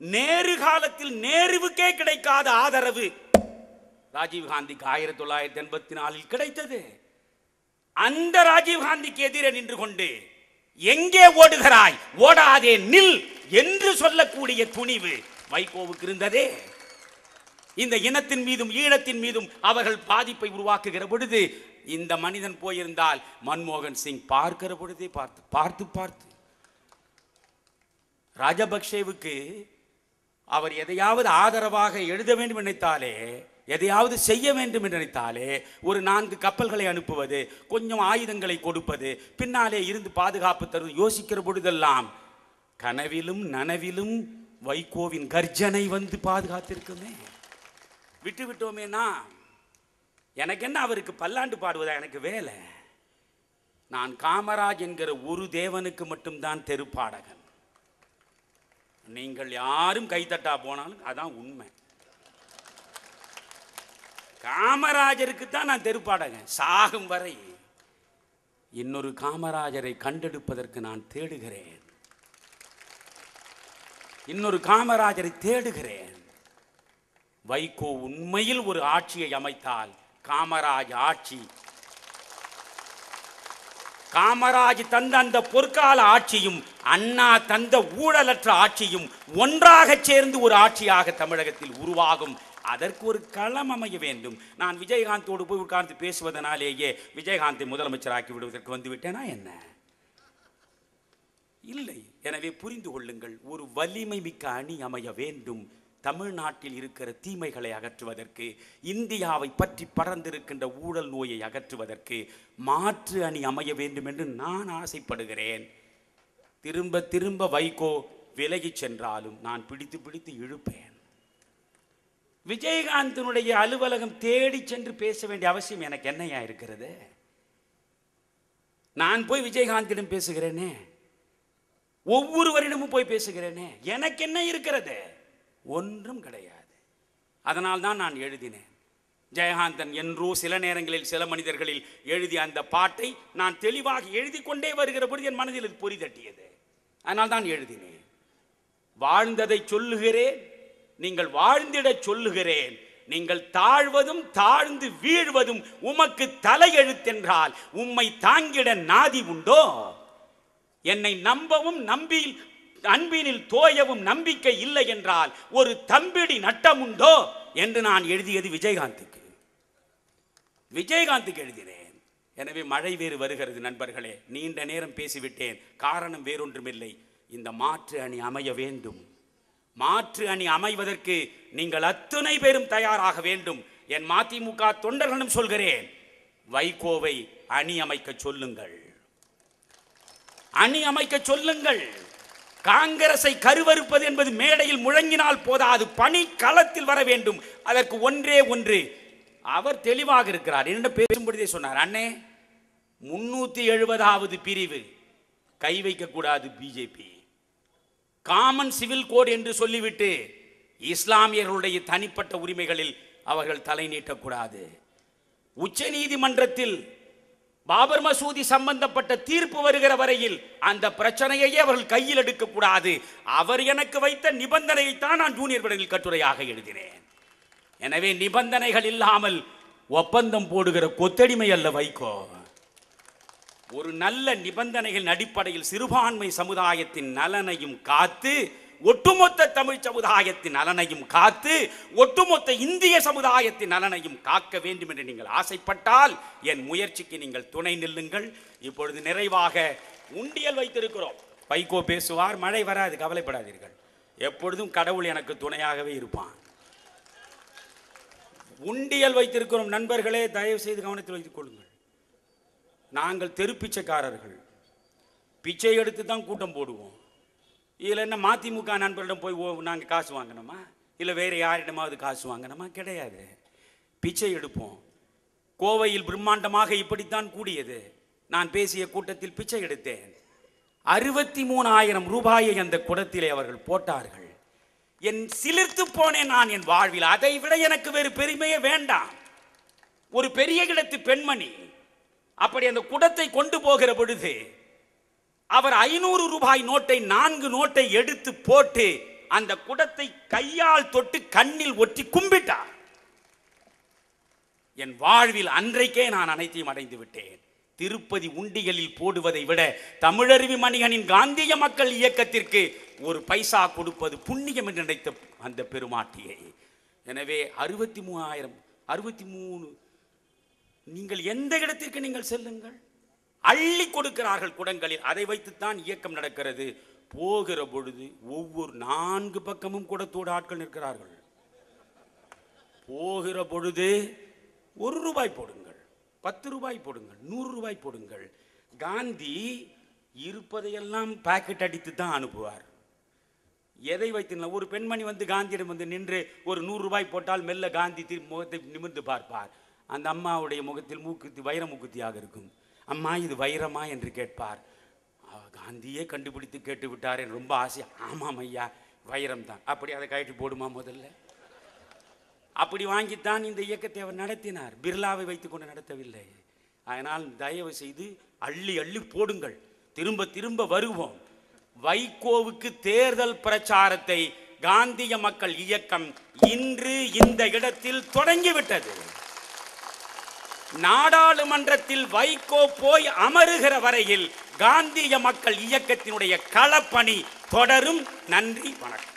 நேரு காலத்தில் நேருவுக்கே கிடைக்காத ஆதரவு ராஜீவ்காந்திக்கு 1984 கிடைத்தது. அந்த ராஜீவ்காந்திக்கு எதிரே நின்று கொண்டு எங்கே ஓடுகிறாய், ஓடாதே நில் என்று சொல்லக்கூடிய துணிவு வைகோவுக்கு இருந்ததே. இந்த இனத்தின் மீதும் ஈழத்தின் மீதும் அவர்கள் பாதிப்பை உருவாக்குகிற பொழுது இந்த மனிதன் போயிருந்தால் மன்மோகன் சிங் பார்க்கிற பொழுதே பார்த்து பார்த்து பார்த்து ராஜபக்சேவுக்கு அவர் எதையாவது ஆதரவாக எழுத வேண்டும் நினைத்தாலே, எதையாவது செய்ய வேண்டும் என்று நினைத்தாலே, ஒரு 4 கப்பல்களை அனுப்புவது, கொஞ்சம் ஆயுதங்களை கொடுப்பது, பின்னாலே இருந்து பாதுகாப்பு தருவது, யோசிக்கிற பொழுதெல்லாம் கனவிலும் நனவிலும் வைகோவின் கர்ஜனை வந்து பாதுகாத்திருக்குமே. விட்டு விட்டோமேனா எனக்கு என்ன, அவருக்கு பல்லாண்டு பாடுவதா எனக்கு வேலை? நான் காமராஜ் என்கிற ஒரு தேவனுக்கு மட்டும்தான் தெருப்பாடகன். நீங்கள் யாரும் கைத்தட்டா போனாலும் அதான் உண்மை. காமராஜருக்கு தான் நான் தெருப்பாடகன். சாகும் வரை இன்னொரு காமராஜரை கண்டெடுப்பதற்கு நான் தேடுகிறேன். இன்னொரு காமராஜரை தேடுகிறேன். வைகோ உண்மையில் ஒரு ஆட்சியை அமைத்தால் காமராஜ் ஆட்சி, காமராஜ் தந்த அந்த பொற்கால ஆட்சியும் அண்ணா தந்த ஊழலற்ற ஆட்சியும் ஒன்றாக சேர்ந்து ஒரு ஆட்சியாக தமிழகத்தில் உருவாகும். அதற்கு ஒரு களம் அமைய வேண்டும். நான் விஜயகாந்தோடு போய் உட்கார்ந்து பேசுவதனாலேயே விஜயகாந்தை முதலமைச்சராக்கி விடுவதற்கு வந்துவிட்டேனா என்ன? இல்லை. எனவே புரிந்து கொள்ளுங்கள், ஒரு வலிமை மிக்க அணி அமைய வேண்டும். தமிழ்நாட்டில் இருக்கிற தீமைகளை அகற்றுவதற்கு, இந்தியாவை பற்றி பறந்திருக்கின்ற ஊழல் நோயை அகற்றுவதற்கு மாற்று அணி அமைய வேண்டும் என்று நான் ஆசைப்படுகிறேன். திரும்ப திரும்ப வைகோ விலகி சென்றாலும் நான் பிடித்து பிடித்து இழுப்பேன். விஜயகாந்தனுடைய அலுவலகம் தேடி சென்று பேச வேண்டிய அவசியம் எனக்கு என்னையா இருக்கிறது? நான் போய் விஜயகாந்திடம் பேசுகிறேனே, ஒவ்வொருவரிடமும் போய் பேசுகிறேனே, எனக்கு என்ன இருக்கிறது? ஒன்றும் கிடையாது. அதனால் தான் நான் எழுதினேன். ஜெயகாந்தன் என்றோ சில நேரங்களில் சில மனிதர்களில் எழுதிய அந்த பாட்டை நான் தெளிவாக எழுதி கொண்டே வருகிற பொழுது என் மனதில் இது பொறி தட்டியது. அதனால் தான் எழுதினேன். வாழ்ந்ததை சொல்லுகிறேன், நீங்கள் வாழ்ந்திட சொல்லுகிறேன். நீங்கள் தாழ்வதும் தாழ்ந்து வீழ்வதும் உமக்கு தலையெழுத்தென்றால் உம்மை தாங்கிட நாதி உண்டோ? என்னை நம்பவும் நம்பி அன்பினில் தோயவும் நம்பிக்கை இல்லை என்றால் ஒரு தம்பிடி நட்டம் உண்டோ என்று நான் எழுதியது விஜயகாந்துக்கு எழுதினேன். எனவே மழை வேறு வருகிறது நண்பர்களே. நீண்ட நேரம் பேசிவிட்டேன். காரணம் வேறொன்றுமில்லை, இந்த மாற்று அணி அமைய வேண்டும். மாற்று அணி அமைவதற்கு நீங்கள் அத்தனை பேரும் தயாராக வேண்டும். என் மதிமுக தொண்டர்களும் சொல்கிறேன், வைகோவை அணி அமைக்க சொல்லுங்கள், அணி அமைக்க சொல்லுங்கள். காங்கிரஸை கருவறுப்பது என்பது மேடையில் முழங்கினால் போதாது, பணி களத்தில் வர வேண்டும். அதற்கு ஒன்றே ஒன்று, அவர் தெளிவாக இருக்கிறார். என்னிடம் பேசும்பொழுதே சொன்னார், அண்ணே 370வது பிரிவு கை வைக்கக்கூடாது பிஜேபி, காமன் சிவில் கோட் என்று சொல்லிவிட்டு இஸ்லாமியர்களுடைய தனிப்பட்ட உரிமைகளில் அவர்கள் தலை நீட்டக்கூடாது. உச்ச நீதிமன்றத்தில் பாபர் மசூதி சம்பந்தப்பட்ட தீர்ப்பு வருகிற வரையில் அந்த பிரச்சனையையே அவர்கள் கையில் எடுக்கக்கூடாது. அவர் எனக்கு வைத்த நிபந்தனையைத்தான் நான் ஜூனியர் விடலில் கட்டுரையாக எழுதினேன். எனவே நிபந்தனைகள் இல்லாமல் ஒப்பந்தம் போடுகிற கொத்தடிமை அல்ல வைகோ. ஒரு நல்ல நிபந்தனைகளின் அடிப்படையில் சிறுபான்மை சமுதாயத்தின் நலனையும் காத்து, ஒட்டுமொத்த தமிழ் சமுதாயத்தின் நலனையும் காத்து, ஒட்டுமொத்த இந்திய சமுதாயத்தின் நலனையும் காக்க வேண்டும் என்று நீங்கள் ஆசைப்பட்டால் என் முயற்சிக்கு நீங்கள் துணை நில்லுங்கள். இப்பொழுது நிறைவாக உண்டியல் வைத்திருக்கிறோம். வைகோ பேசுவார், மழை வராது, கவலைப்படாதீர்கள். எப்பொழுதும் கடவுள் எனக்கு துணையாகவே இருப்பான். உண்டியல் வைத்திருக்கிறோம் நண்பர்களே, தயவு செய்து கவனத்தில் வைத்துக் கொள்ளுங்கள். நாங்கள் தெரு பிச்சைக்காரர்கள், பிச்சை எடுத்து தான் கூட்டம் போடுவோம். இதில் என்ன மதிமுக நண்பர்களிடம் போய் நாங்கள் காசு வாங்கணுமா, இல்லை வேறு யாரிடமாவது காசு வாங்கணுமா? கிடையாது. பிச்சை எடுப்போம். கோவையில் பிரம்மாண்டமாக இப்படித்தான் கூடியது. நான் பேசிய கூட்டத்தில் பிச்சை எடுத்தேன். 63,000 ரூபாயை அந்த குடத்திலே அவர்கள் போட்டார்கள். என் சிலிர்த்து போனேன் நான் என் வாழ்வில். அதை விட எனக்கு வேறு பெருமையே வேண்டாம். ஒரு பெரிய இடத்து பெண்மணி அப்படி அந்த குடத்தை கொண்டு போகிற பொழுது அவர் 500 ரூபாய் நோட்டை 4 நோட்டை எடுத்து போட்டு அந்த குடத்தை கையால் தொட்டு கண்ணில் ஒற்றி கும்பிட்டார். என் வாழ்வில் அன்றைக்கே நான் அனைத்தையும் அடைந்து விட்டேன். திருப்பதி உண்டிகளில் போடுவதை விட தமிழருவி மணிகனின் காந்திய மக்கள் இயக்கத்திற்கு ஒரு பைசா கொடுப்பது புண்ணியம் என்று நினைத்த அந்த பெருமாட்டியை. எனவே 63 நீங்கள் எந்த இடத்திற்கு நீங்கள் செல்லுங்கள், அள்ளி கொடுக்கிறார்கள் குடங்களில். அதை வைத்துத்தான் இயக்கம் நடக்கிறது. போகிற பொழுது ஒவ்வொரு 4 பக்கமும் குடத்தோடு ஆட்கள் நிற்கிறார்கள். போகிற பொழுது 1 ரூபாய் போடுங்கள், 10 ரூபாய் போடுங்கள், 100 ரூபாய் போடுங்கள். காந்தி இருப்பதையெல்லாம் பாக்கெட் அடித்து தான் அனுப்புவார். எதை வைத்து ஒரு பெண்மணி வந்து காந்தியிடம் வந்து நின்று ஒரு 100 ரூபாய் போட்டால் மெல்ல காந்தி முகத்தை நிமிர்ந்து பார்ப்பார். அந்த அம்மாவுடைய முகத்தில் மூக்குத்தி வைர மூக்குத்தியாக இருக்கும். அம்மா இது வைரமா என்று கேட்பார். காந்தியே கண்டுபிடித்து கேட்டு விட்டார் என்று ரொம்ப ஆசை. ஆமாம் ஐயா வைரம் தான். அப்படி அதை கழட்டி போடுமா முதல்ல? அப்படி வாங்கித்தான் இந்த இயக்கத்தை அவர் நடத்தினார். பிர்லாவை வைத்துக் கொண்டு நடத்தவில்லை. அதனால் தயவு செய்து அள்ளி அள்ளி போடுங்கள். திரும்ப திரும்ப வருவோம். வைகோவுக்கு தேர்தல் பிரச்சாரத்தை காந்திய மக்கள் இயக்கம் இன்று இந்த இடத்தில் தொடங்கிவிட்டது. நாடாளுமன்றத்தில் வைகோ போய் அமருகிற வரையில் காந்திய மக்கள் இயக்கத்தினுடைய களப்பணி தொடரும். நன்றி, வணக்கம்.